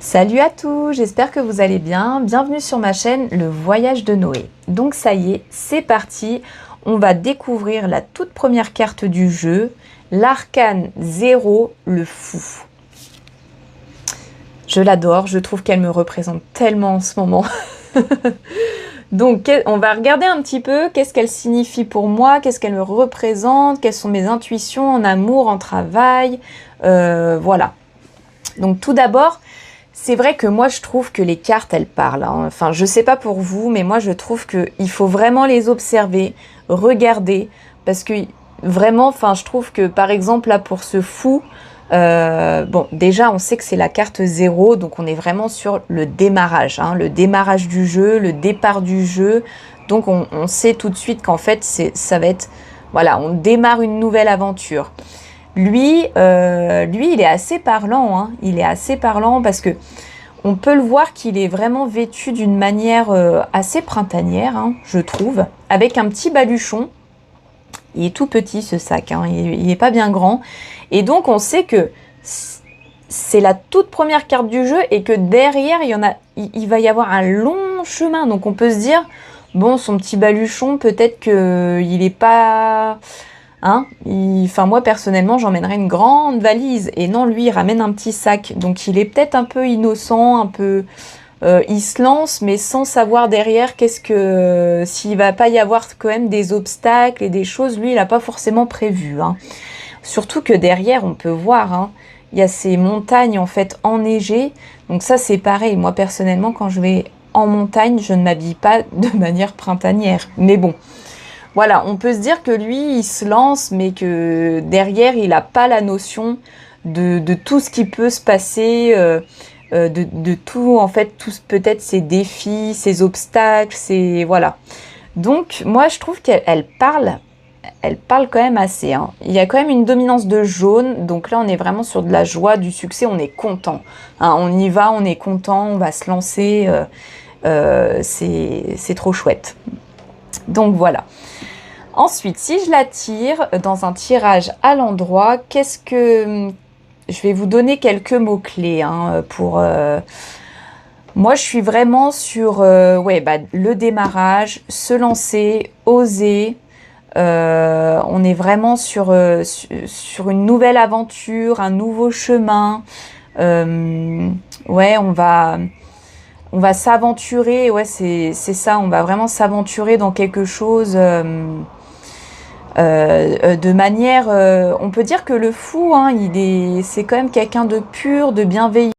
Salut à tous, j'espère que vous allez bien. Bienvenue sur ma chaîne Le Voyage de Noé. Donc ça y est, c'est parti. On va découvrir la toute première carte du jeu, l'arcane 0, le fou. Je l'adore, je trouve qu'elle me représente tellement en ce moment. Donc on va regarder un petit peu qu'est-ce qu'elle signifie pour moi, qu'est-ce qu'elle me représente, quelles sont mes intuitions en amour, en travail, voilà. Donc tout d'abord, c'est vrai que moi je trouve que les cartes elles parlent, hein. Enfin je sais pas pour vous, mais moi je trouve qu'il faut vraiment les observer, regarder, parce que vraiment, enfin je trouve que par exemple là pour ce fou, bon déjà on sait que c'est la carte 0, donc on est vraiment sur le démarrage, hein, le démarrage du jeu, le départ du jeu, donc on sait tout de suite qu'en fait ça va être, voilà, on démarre une nouvelle aventure. Lui, il est assez parlant, hein. Il est assez parlant parce que on peut le voir qu'il est vraiment vêtu d'une manière assez printanière, hein, je trouve, avec un petit baluchon. Il est tout petit ce sac, hein, il est pas bien grand. Et donc on sait que c'est la toute première carte du jeu et que derrière il va y avoir un long chemin. Donc on peut se dire, bon, son petit baluchon, peut-être qu'il est pas... Hein, enfin moi personnellement j'emmènerais une grande valise et non, lui il ramène un petit sac, donc il est peut-être un peu innocent, un peu il se lance mais sans savoir derrière qu'est-ce que s'il va pas y avoir quand même des obstacles et des choses, lui il a pas forcément prévu, hein. Surtout que derrière on peut voir, hein, il y a ces montagnes en fait enneigées, donc ça c'est pareil, moi personnellement quand je vais en montagne je ne m'habille pas de manière printanière, mais bon. Voilà, on peut se dire que lui, il se lance, mais que derrière, il n'a pas la notion de tout ce qui peut se passer, de tout, en fait, tous peut-être ses défis, ses obstacles, voilà. Donc, moi, je trouve qu'elle parle quand même assez, hein. Il y a quand même une dominance de jaune, donc là, on est vraiment sur de la joie, du succès, on est content, hein. On y va, on est content, on va se lancer, c'est trop chouette. Donc, voilà. Ensuite, si je la tire dans un tirage à l'endroit, qu'est-ce que... Je vais vous donner quelques mots-clés, hein, pour... Moi, je suis vraiment sur ouais, le démarrage, se lancer, oser. On est vraiment sur une nouvelle aventure, un nouveau chemin. Ouais, on va s'aventurer. Ouais, c'est ça, on va vraiment s'aventurer dans quelque chose... de manière, on peut dire que le fou, hein, c'est quand même quelqu'un de pur, de bienveillant.